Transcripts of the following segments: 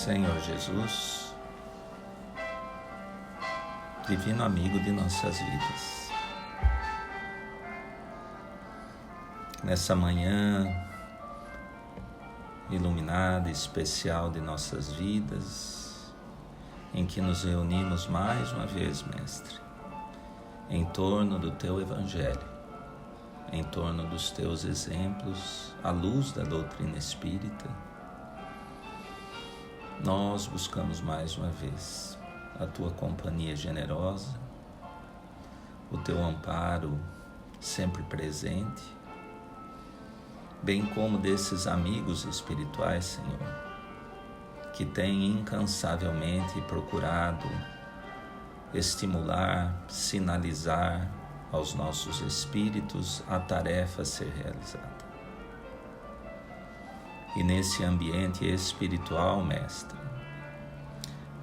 Senhor Jesus, divino amigo de nossas vidas, nessa manhã iluminada e especial de nossas vidas, em que nos reunimos mais uma vez, Mestre, em torno do Teu Evangelho, em torno dos Teus exemplos, à luz da doutrina espírita. Nós buscamos mais uma vez a Tua companhia generosa, o Teu amparo sempre presente, bem como desses amigos espirituais, Senhor, que têm incansavelmente procurado estimular, sinalizar aos nossos espíritos a tarefa a ser realizada. E nesse ambiente espiritual, Mestre,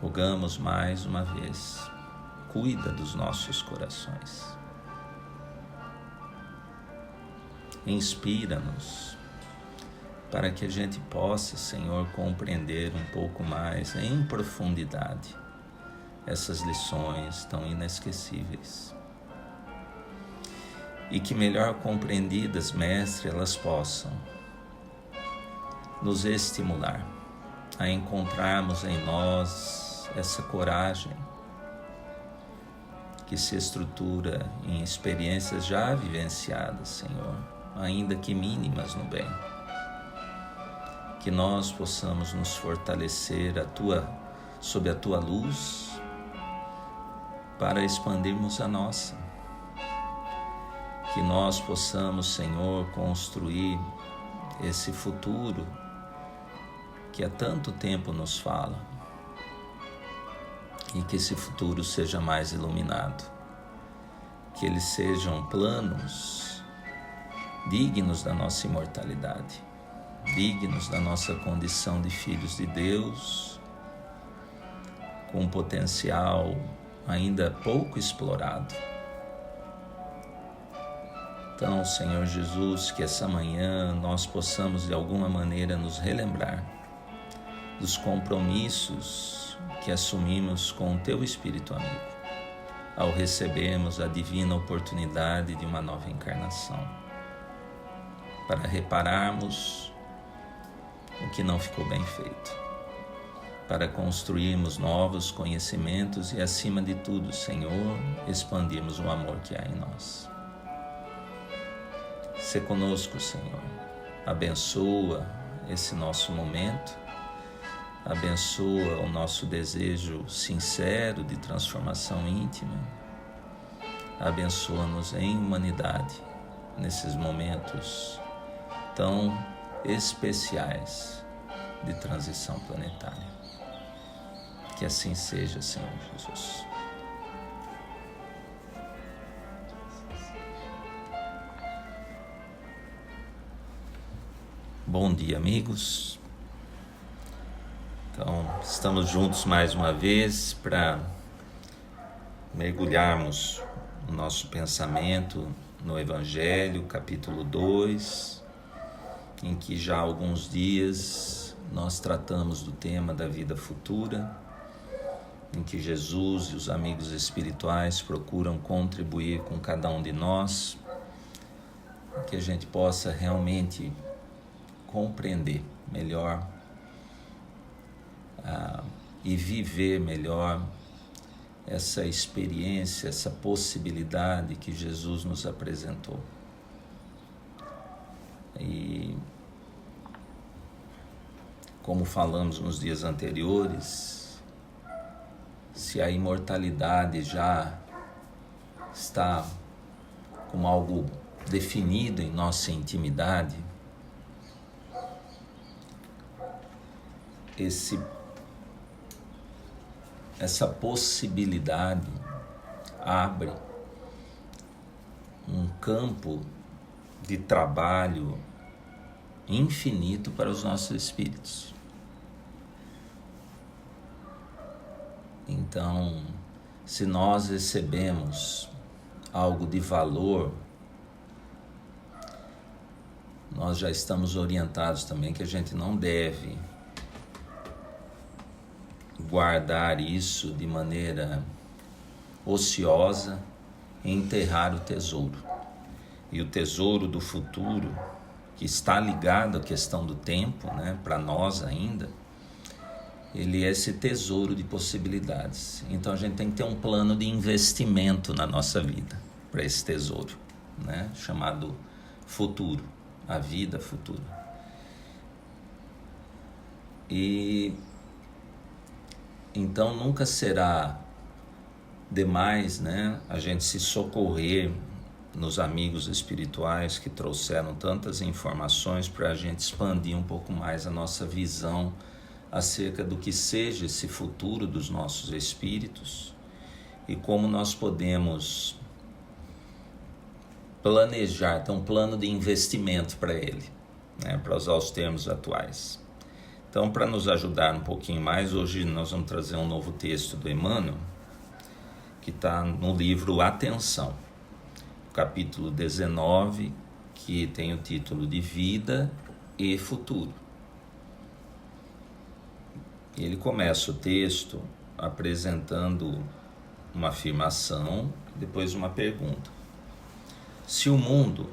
rogamos mais uma vez, cuida dos nossos corações. Inspira-nos para que a gente possa, Senhor, compreender um pouco mais em profundidade essas lições tão inesquecíveis. E que melhor compreendidas, Mestre, elas possam nos estimular a encontrarmos em nós essa coragem que se estrutura em experiências já vivenciadas, Senhor, ainda que mínimas no bem. Que nós possamos nos fortalecer sob a Tua luz para expandirmos a nossa. Que nós possamos, Senhor, construir esse futuro que há tanto tempo nos fala, e que esse futuro seja mais iluminado, que eles sejam planos dignos da nossa imortalidade, dignos da nossa condição de filhos de Deus, com um potencial ainda pouco explorado. Então, Senhor Jesus, que essa manhã nós possamos de alguma maneira nos relembrar dos compromissos que assumimos com o Teu Espírito amigo, ao recebermos a divina oportunidade de uma nova encarnação, para repararmos o que não ficou bem feito, para construirmos novos conhecimentos e, acima de tudo, Senhor, expandirmos o amor que há em nós. Sê conosco, Senhor, abençoa esse nosso momento, abençoa o nosso desejo sincero de transformação íntima, abençoa-nos em humanidade nesses momentos tão especiais de transição planetária. Que assim seja, Senhor Jesus. Bom dia, amigos. Então, estamos juntos mais uma vez para mergulharmos o nosso pensamento no Evangelho, capítulo 2, em que já há alguns dias nós tratamos do tema da vida futura, em que Jesus e os amigos espirituais procuram contribuir com cada um de nós, para que a gente possa realmente compreender melhor e viver melhor essa experiência, essa possibilidade que Jesus nos apresentou. E como falamos nos dias anteriores, se a imortalidade já está como algo definido em nossa intimidade, essa possibilidade abre um campo de trabalho infinito para os nossos espíritos. Então, se nós recebemos algo de valor, nós já estamos orientados também que a gente não deve guardar isso de maneira ociosa e enterrar o tesouro. E o tesouro do futuro, que está ligado à questão do tempo, né, para nós ainda, ele é esse tesouro de possibilidades. Então a gente tem que ter um plano de investimento na nossa vida para esse tesouro, né, chamado futuro, a vida futura. E então nunca será demais, né, a gente se socorrer nos amigos espirituais que trouxeram tantas informações para a gente expandir um pouco mais a nossa visão acerca do que seja esse futuro dos nossos espíritos e como nós podemos planejar, ter um plano de investimento para ele, né, para usar os termos atuais. Então, para nos ajudar um pouquinho mais, hoje nós vamos trazer um novo texto do Emmanuel, que está no livro Atenção, capítulo 19, que tem o título de Vida e Futuro. Ele começa o texto apresentando uma afirmação, depois uma pergunta. Se o mundo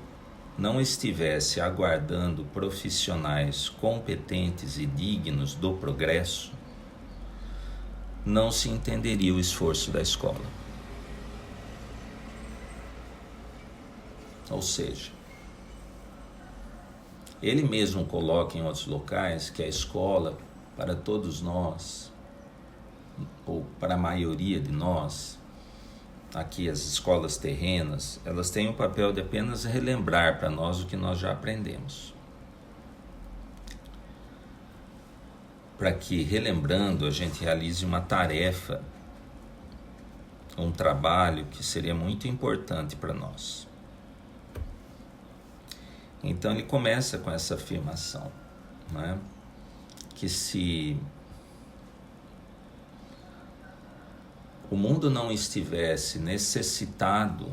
não estivesse aguardando profissionais competentes e dignos do progresso, não se entenderia o esforço da escola. Ou seja, ele mesmo coloca em outros locais que a escola, para todos nós, ou para a maioria de nós, aqui as escolas terrenas, elas têm o papel de apenas relembrar para nós o que nós já aprendemos. Para que, relembrando, a gente realize uma tarefa, um trabalho que seria muito importante para nós. Então ele começa com essa afirmação, né? Que se o mundo não estivesse necessitado,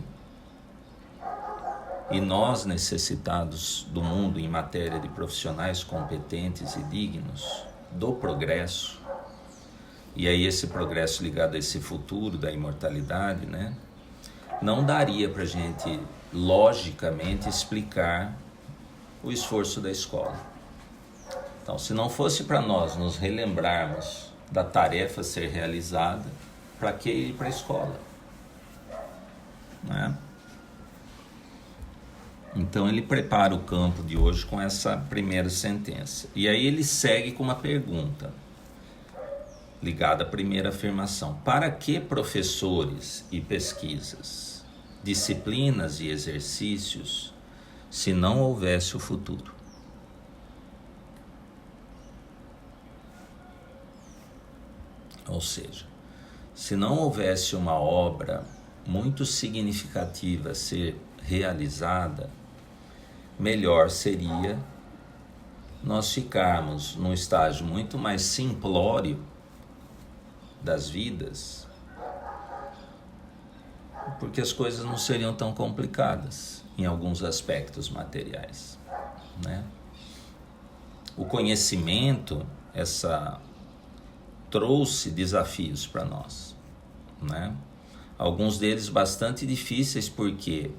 e nós necessitados do mundo em matéria de profissionais competentes e dignos do progresso, e aí esse progresso ligado a esse futuro da imortalidade, né? Não daria para a gente logicamente explicar o esforço da escola. Então, se não fosse para nós nos relembrarmos da tarefa a ser realizada, para que ir para a escola? Né? Então ele prepara o campo de hoje com essa primeira sentença. E aí ele segue com uma pergunta, ligada à primeira afirmação. Para que professores e pesquisas, disciplinas e exercícios, se não houvesse o futuro? Ou seja, se não houvesse uma obra muito significativa a ser realizada, melhor seria nós ficarmos num estágio muito mais simplório das vidas, porque as coisas não seriam tão complicadas em alguns aspectos materiais, né? O conhecimento, trouxe desafios para nós, né? Alguns deles bastante difíceis, porque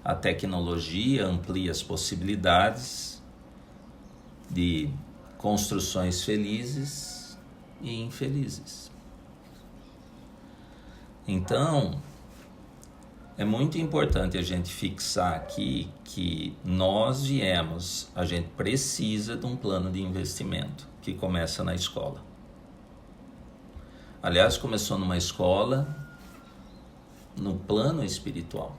a tecnologia amplia as possibilidades de construções felizes e infelizes. Então, é muito importante a gente fixar aqui que a gente precisa de um plano de investimento que começa na escola. Aliás, começou numa escola, no plano espiritual.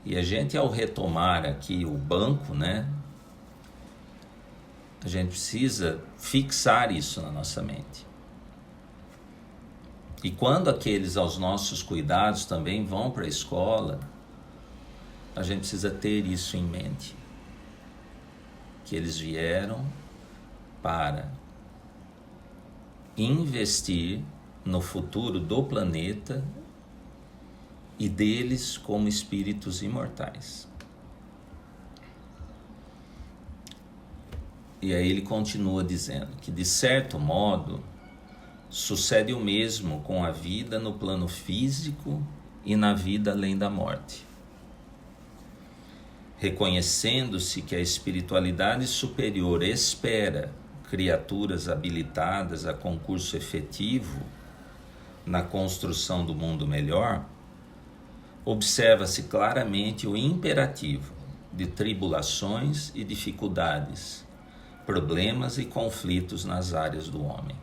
E a gente, ao retomar aqui o banco, né, a gente precisa fixar isso na nossa mente. E quando aqueles aos nossos cuidados também vão para a escola, a gente precisa ter isso em mente. Que eles vieram para investir no futuro do planeta e deles como espíritos imortais. E aí ele continua dizendo que, de certo modo, sucede o mesmo com a vida no plano físico e na vida além da morte. Reconhecendo-se que a espiritualidade superior espera criaturas habilitadas a concurso efetivo na construção do mundo melhor, observa-se claramente o imperativo de tribulações e dificuldades, problemas e conflitos nas áreas do homem,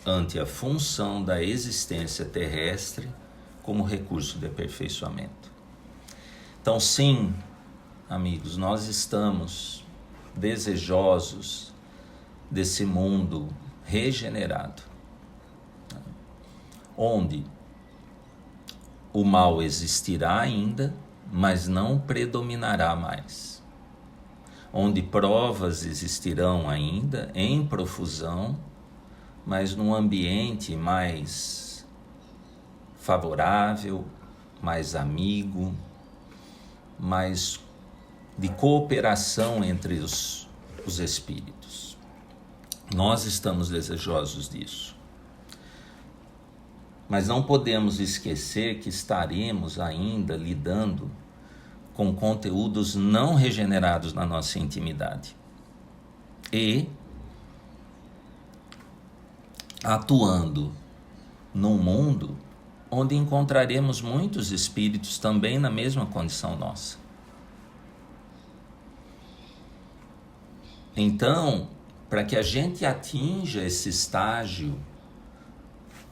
ante a função da existência terrestre como recurso de aperfeiçoamento. Então, sim, amigos, nós estamos desejosos desse mundo regenerado, onde o mal existirá ainda, mas não predominará mais. Onde provas existirão ainda em profusão, mas num ambiente mais favorável, mais amigo, mais de cooperação entre os espíritos. Nós estamos desejosos disso. Mas não podemos esquecer que estaremos ainda lidando com conteúdos não regenerados na nossa intimidade e atuando num mundo onde encontraremos muitos espíritos também na mesma condição nossa. Então, para que a gente atinja esse estágio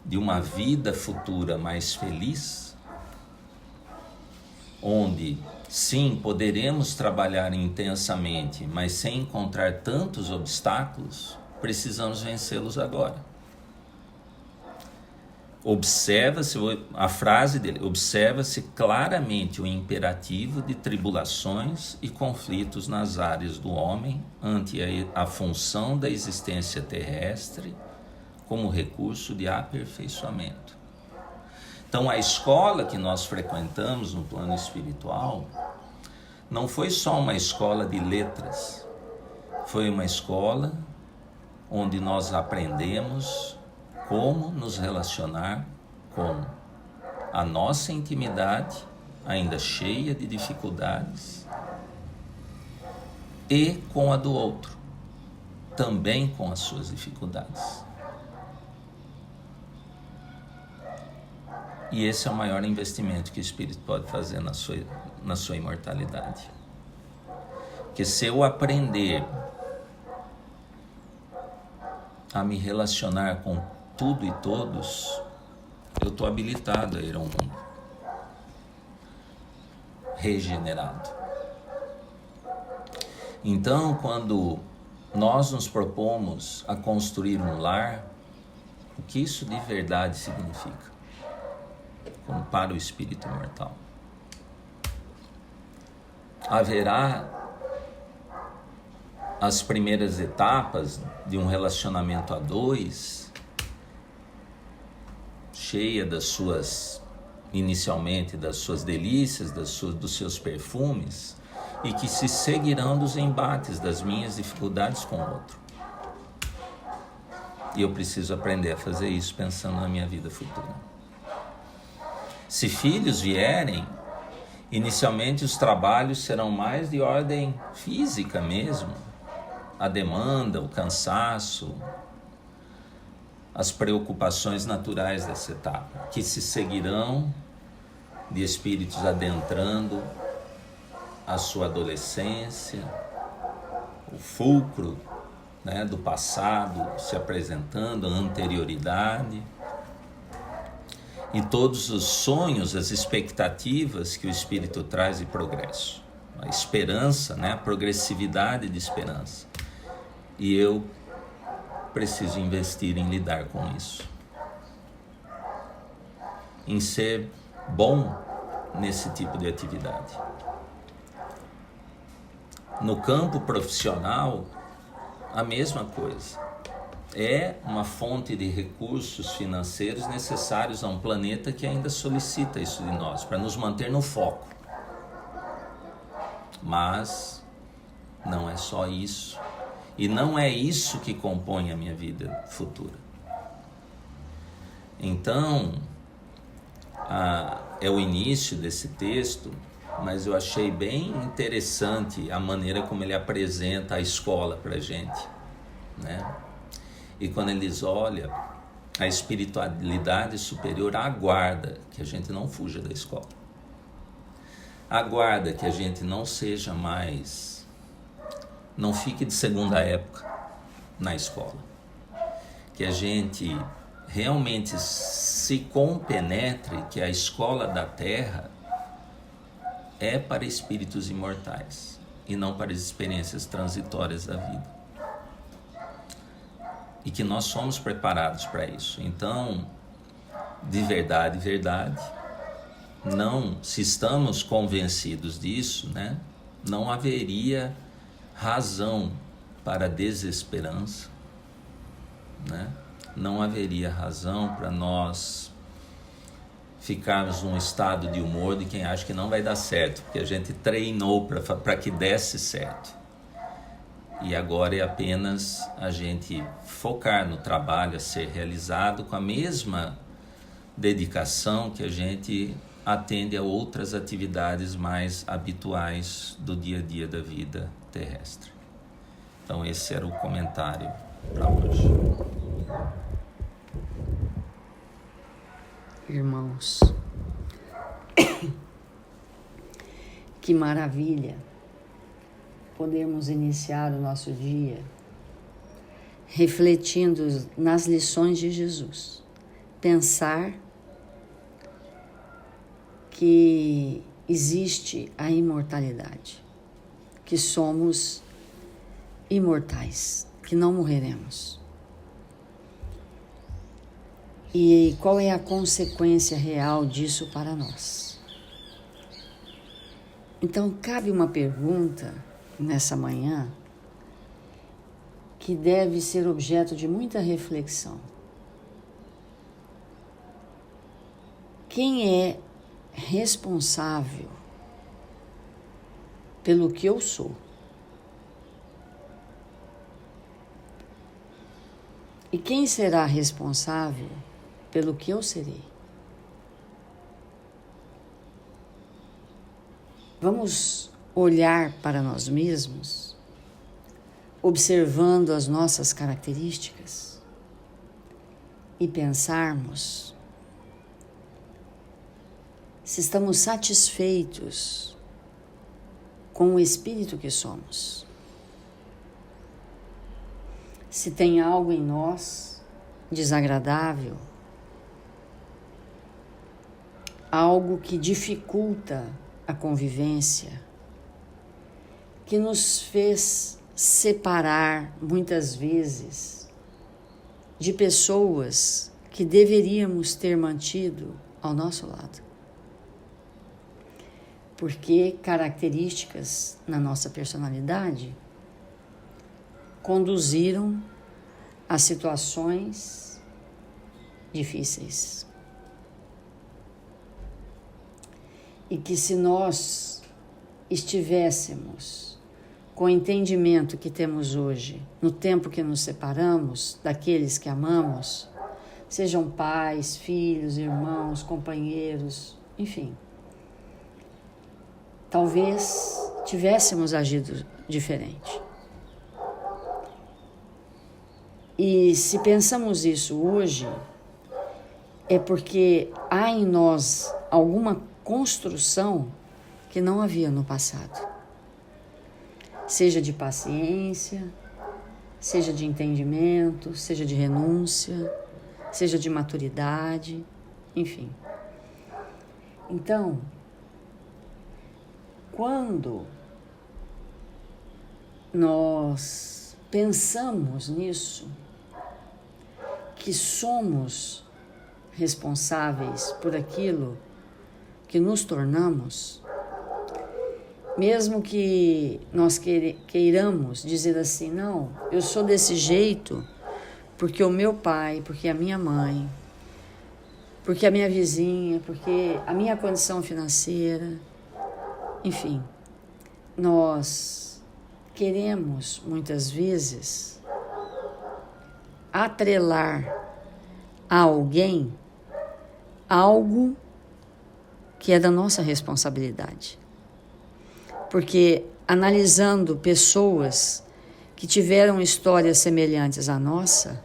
de uma vida futura mais feliz, onde sim, poderemos trabalhar intensamente, mas sem encontrar tantos obstáculos, precisamos vencê-los agora. Observa-se, a frase dele, observa-se claramente o imperativo de tribulações e conflitos nas áreas do homem ante a função da existência terrestre como recurso de aperfeiçoamento. Então, a escola que nós frequentamos no plano espiritual não foi só uma escola de letras, foi uma escola onde nós aprendemos como nos relacionar com a nossa intimidade, ainda cheia de dificuldades, e com a do outro, também com as suas dificuldades. E esse é o maior investimento que o espírito pode fazer na sua imortalidade. Porque se eu aprender a me relacionar com tudo e todos, eu estou habilitado a ir a um mundo regenerado. Então, quando nós nos propomos a construir um lar, o que isso de verdade significa? Como para o espírito imortal. Haverá as primeiras etapas de um relacionamento a dois, cheia inicialmente das suas delícias, dos seus perfumes, e que se seguirão dos embates das minhas dificuldades com o outro. E eu preciso aprender a fazer isso pensando na minha vida futura. Se filhos vierem, inicialmente os trabalhos serão mais de ordem física mesmo. A demanda, o cansaço, as preocupações naturais dessa etapa, que se seguirão de espíritos adentrando a sua adolescência, o fulcro, do passado se apresentando, a anterioridade, e todos os sonhos, as expectativas que o espírito traz de progresso, a esperança, a progressividade de esperança. E eu preciso investir em lidar com isso, em ser bom nesse tipo de atividade. No campo profissional, a mesma coisa. É uma fonte de recursos financeiros necessários a um planeta que ainda solicita isso de nós, para nos manter no foco. Mas não é só isso. E não é isso que compõe a minha vida futura. Então, é o início desse texto, mas eu achei bem interessante a maneira como ele apresenta a escola para a gente, né? E quando eles olham, a espiritualidade superior aguarda que a gente não fuja da escola. Aguarda que a gente não seja mais, não fique de segunda época na escola. Que a gente realmente se compenetre que a escola da Terra é para espíritos imortais e não para as experiências transitórias da vida. E que nós somos preparados para isso. Então, de verdade, não, se estamos convencidos disso, né, não haveria razão para desesperança, né? Não haveria razão para nós ficarmos num estado de humor de quem acha que não vai dar certo, porque a gente treinou para que desse certo. E agora é apenas a gente focar no trabalho a ser realizado com a mesma dedicação que a gente atende a outras atividades mais habituais do dia a dia da vida terrestre. Então esse era o comentário para hoje. Irmãos, que maravilha podermos iniciar o nosso dia refletindo nas lições de Jesus. Pensar que existe a imortalidade, que somos imortais, que não morreremos. E qual é a consequência real disso para nós? Então, cabe uma pergunta nessa manhã que deve ser objeto de muita reflexão. Quem é responsável pelo que eu sou? E quem será responsável pelo que eu serei? Vamos olhar para nós mesmos, observando as nossas características e pensarmos se estamos satisfeitos com o espírito que somos. Se tem algo em nós desagradável, algo que dificulta a convivência, que nos fez separar muitas vezes de pessoas que deveríamos ter mantido ao nosso lado. Porque características na nossa personalidade conduziram a situações difíceis. E que se nós estivéssemos com o entendimento que temos hoje, no tempo que nos separamos daqueles que amamos, sejam pais, filhos, irmãos, companheiros, enfim, talvez tivéssemos agido diferente. E se pensamos isso hoje, é porque há em nós alguma construção que não havia no passado. Seja de paciência, seja de entendimento, seja de renúncia, seja de maturidade, enfim. Então, quando nós pensamos nisso, que somos responsáveis por aquilo que nos tornamos, mesmo que nós queiramos dizer assim, não, eu sou desse jeito porque o meu pai, porque a minha mãe, porque a minha vizinha, porque a minha condição financeira, enfim, nós queremos muitas vezes atrelar a alguém algo que é da nossa responsabilidade. Porque analisando pessoas que tiveram histórias semelhantes à nossa,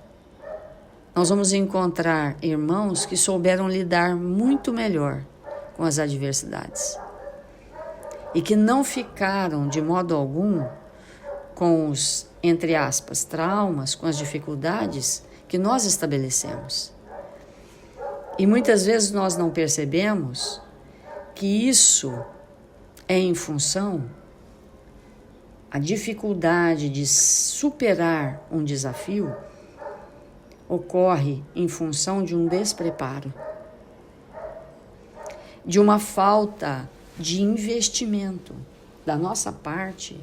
nós vamos encontrar irmãos que souberam lidar muito melhor com as adversidades e que não ficaram de modo algum com os, entre aspas, traumas, com as dificuldades que nós estabelecemos. E muitas vezes nós não percebemos que isso é em função a dificuldade de superar um desafio ocorre em função de um despreparo, de uma falta de investimento da nossa parte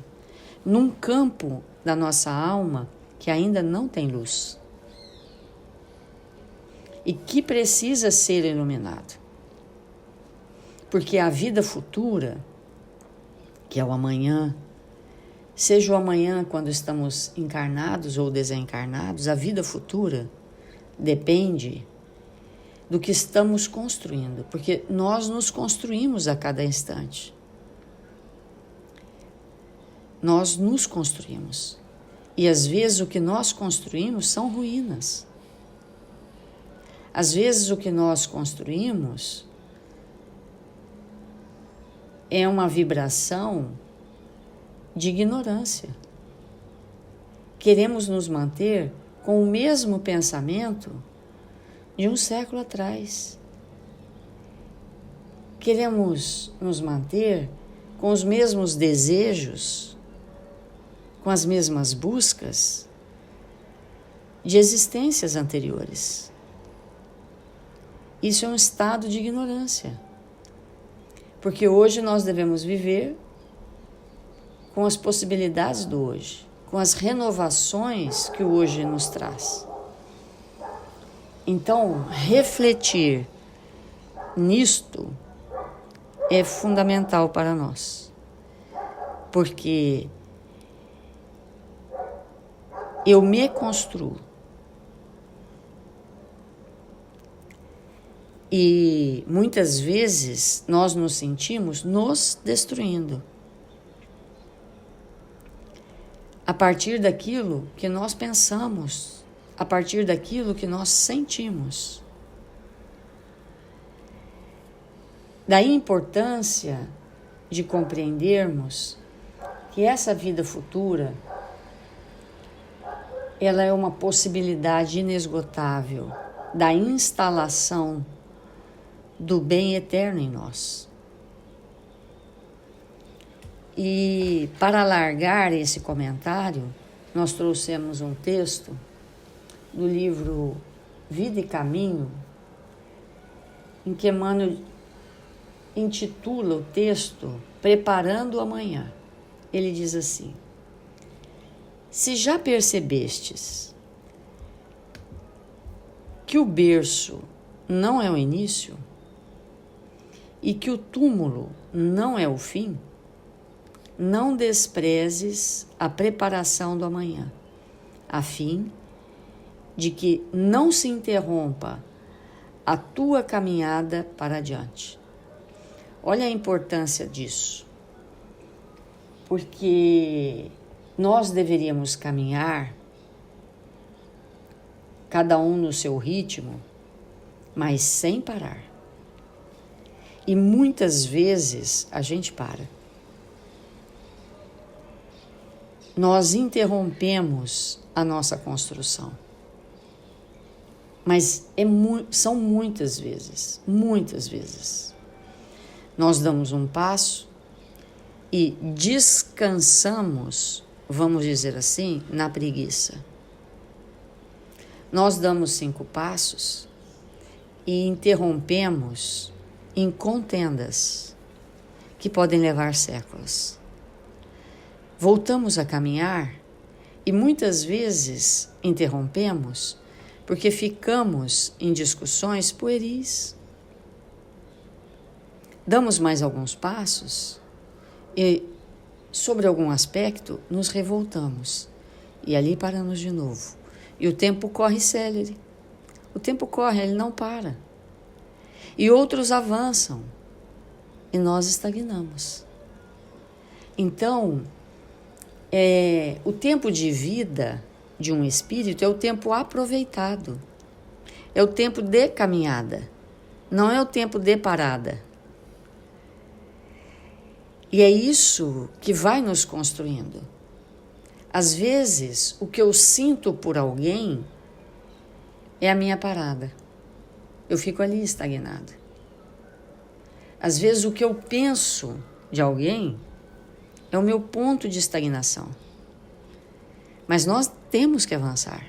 num campo da nossa alma que ainda não tem luz e que precisa ser iluminado. Porque a vida futura, que é o amanhã, seja o amanhã quando estamos encarnados ou desencarnados, a vida futura depende do que estamos construindo, porque nós nos construímos a cada instante. Nós nos construímos. E às vezes o que nós construímos são ruínas. Às vezes o que nós construímos é uma vibração de ignorância. Queremos nos manter com o mesmo pensamento de um século atrás. Queremos nos manter com os mesmos desejos, com as mesmas buscas de existências anteriores. Isso é um estado de ignorância. Porque hoje nós devemos viver com as possibilidades do hoje, com as renovações que o hoje nos traz. Então, refletir nisto é fundamental para nós, porque eu me construo e muitas vezes nós nos sentimos nos destruindo a partir daquilo que nós pensamos, a partir daquilo que nós sentimos. Daí a importância de compreendermos que essa vida futura, ela é uma possibilidade inesgotável da instalação do bem eterno em nós. E para alargar esse comentário, nós trouxemos um texto do livro Vida e Caminho, em que Emmanuel intitula o texto Preparando o Amanhã. Ele diz assim: se já percebestes que o berço não é o início e que o túmulo não é o fim, não desprezes a preparação do amanhã, a fim de que não se interrompa a tua caminhada para adiante. Olha a importância disso, porque nós deveríamos caminhar, cada um no seu ritmo, mas sem parar. E muitas vezes a gente para. Nós interrompemos a nossa construção. Mas são muitas vezes. Nós damos um passo e descansamos, vamos dizer assim, na preguiça. Nós damos 5 passos e interrompemos em contendas que podem levar séculos. Voltamos a caminhar e muitas vezes interrompemos porque ficamos em discussões pueris. Damos mais alguns passos e, sobre algum aspecto, nos revoltamos. E ali paramos de novo. E o tempo corre célere. O tempo corre, ele não para. E outros avançam e nós estagnamos. Então, o tempo de vida de um espírito é o tempo aproveitado, é o tempo de caminhada, não é o tempo de parada. E é isso que vai nos construindo. Às vezes, o que eu sinto por alguém é a minha parada. Eu fico ali estagnado. Às vezes, o que eu penso de alguém é o meu ponto de estagnação. Mas nós temos que avançar.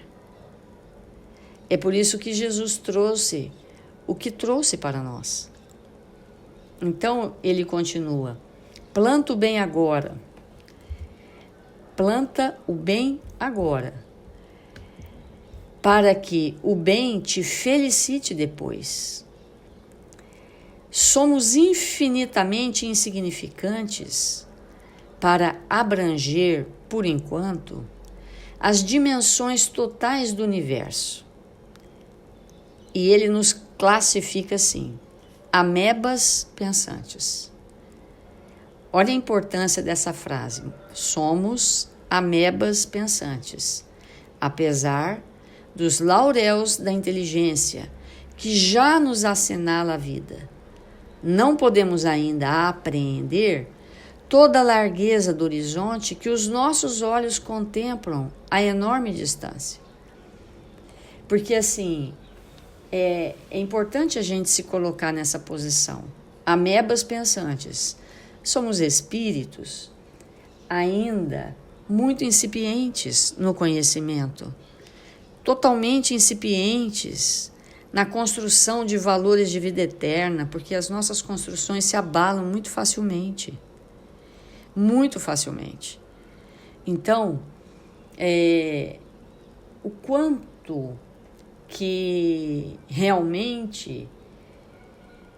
É por isso que Jesus trouxe o que trouxe para nós. Então, ele continua: planta o bem agora. Planta o bem agora, para que o bem te felicite depois. Somos infinitamente insignificantes para abranger, por enquanto, as dimensões totais do universo. E ele nos classifica assim: amebas pensantes. Olha a importância dessa frase. Somos amebas pensantes, apesar dos lauréus da inteligência que já nos assinala a vida. Não podemos ainda apreender toda a largueza do horizonte que os nossos olhos contemplam a enorme distância. Porque assim, é importante a gente se colocar nessa posição. Amebas pensantes. Somos espíritos ainda muito incipientes no conhecimento, totalmente incipientes na construção de valores de vida eterna, porque as nossas construções se abalam muito facilmente. Muito facilmente. Então, o quanto que realmente,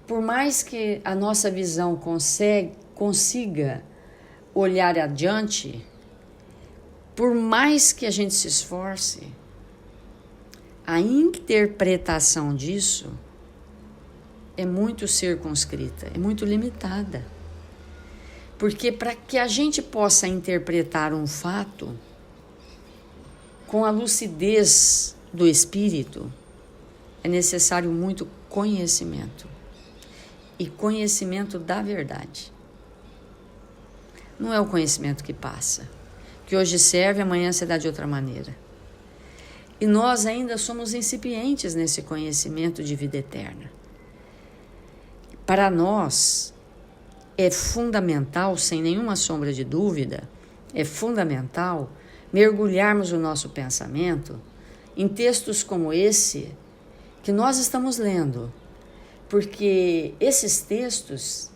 por mais que a nossa visão consiga olhar adiante, por mais que a gente se esforce, a interpretação disso é muito circunscrita, é muito limitada. Porque para que a gente possa interpretar um fato com a lucidez do espírito, é necessário muito conhecimento. E conhecimento da verdade. Não é o conhecimento que passa, que hoje serve, amanhã será de outra maneira. E nós ainda somos incipientes nesse conhecimento de vida eterna. Para nós, é fundamental, sem nenhuma sombra de dúvida, é fundamental mergulharmos o nosso pensamento em textos como esse que nós estamos lendo, porque esses textos,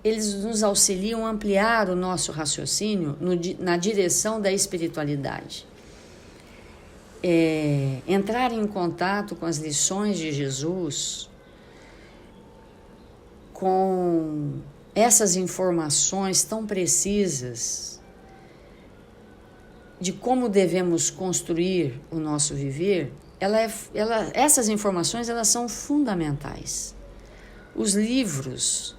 eles nos auxiliam a ampliar o nosso raciocínio na direção da espiritualidade. Entrar em contato com as lições de Jesus, com essas informações tão precisas de como devemos construir o nosso viver, essas informações elas são fundamentais. Os livros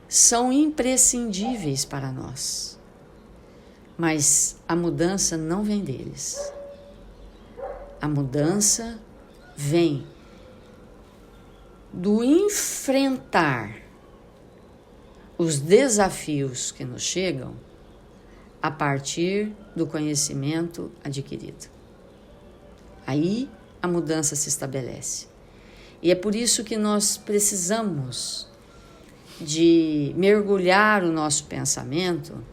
são imprescindíveis para nós, mas a mudança não vem deles. A mudança vem do enfrentar os desafios que nos chegam a partir do conhecimento adquirido. Aí a mudança se estabelece. E é por isso que nós precisamos de mergulhar o nosso pensamento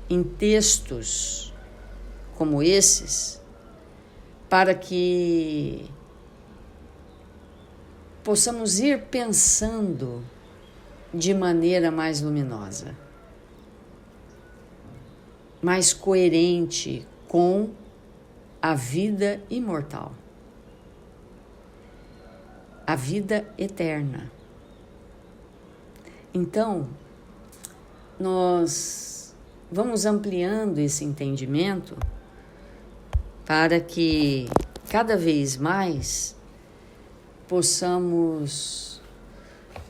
em textos como esses, para que possamos ir pensando de maneira mais luminosa, mais coerente com a vida imortal, a vida eterna. Então, nós vamos ampliando esse entendimento para que cada vez mais possamos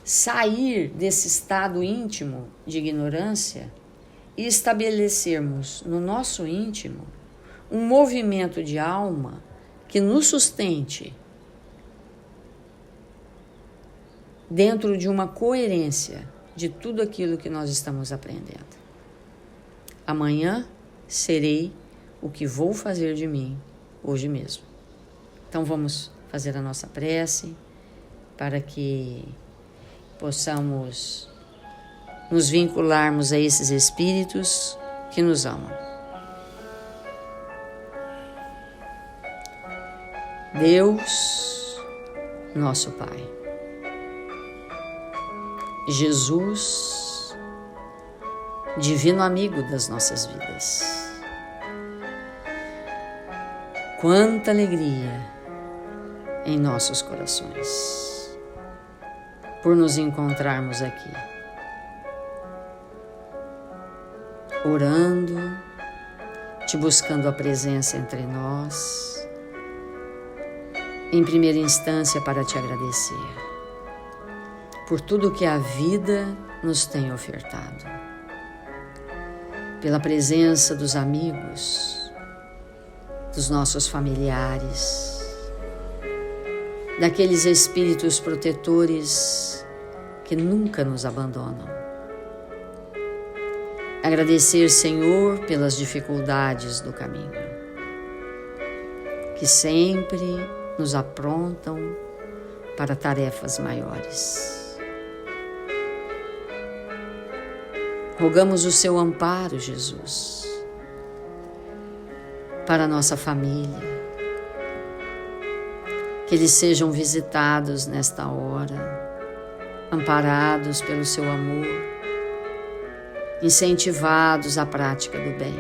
sair desse estado íntimo de ignorância e estabelecermos no nosso íntimo um movimento de alma que nos sustente dentro de uma coerência de tudo aquilo que nós estamos aprendendo. Amanhã serei o que vou fazer de mim hoje mesmo. Então vamos fazer a nossa prece para que possamos nos vincularmos a esses espíritos que nos amam. Deus, nosso Pai. Jesus, divino amigo das nossas vidas. Quanta alegria em nossos corações por nos encontrarmos aqui, orando, te buscando a presença entre nós, em primeira instância para te agradecer por tudo que a vida nos tem ofertado, pela presença dos amigos, dos nossos familiares, daqueles espíritos protetores que nunca nos abandonam. Agradecer, Senhor, pelas dificuldades do caminho, que sempre nos aprontam para tarefas maiores. Rogamos o seu amparo, Jesus, para a nossa família, que eles sejam visitados nesta hora, amparados pelo seu amor, incentivados à prática do bem.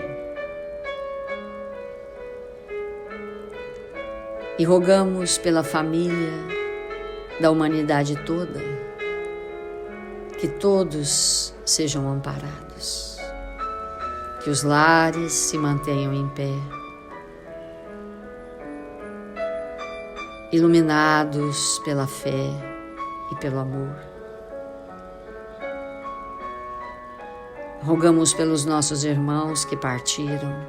E rogamos pela família da humanidade toda, que todos sejam amparados, que os lares se mantenham em pé, iluminados pela fé e pelo amor. Rogamos pelos nossos irmãos que partiram,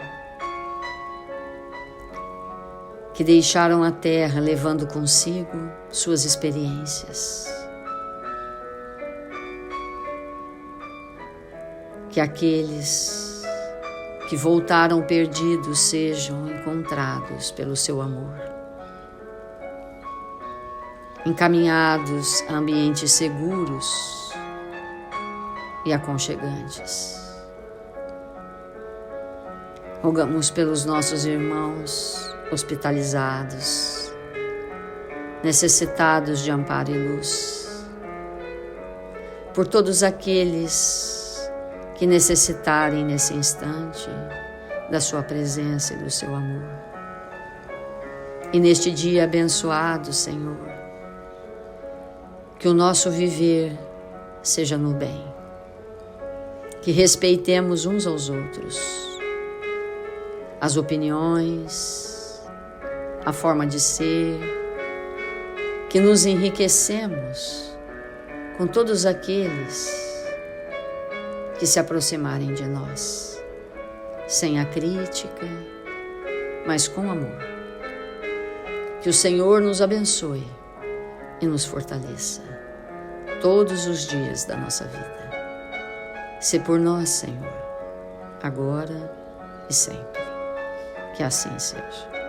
que deixaram a terra levando consigo suas experiências. Que aqueles que voltaram perdidos sejam encontrados pelo seu amor, encaminhados a ambientes seguros e aconchegantes. Rogamos pelos nossos irmãos hospitalizados, necessitados de amparo e luz, por todos aqueles que necessitarem nesse instante da sua presença e do seu amor. E neste dia abençoado, Senhor, que o nosso viver seja no bem, que respeitemos uns aos outros, as opiniões, a forma de ser, que nos enriquecemos com todos aqueles que se aproximarem de nós, sem a crítica, mas com amor. Que o Senhor nos abençoe e nos fortaleça todos os dias da nossa vida. Se por nós, Senhor, agora e sempre. Que assim seja.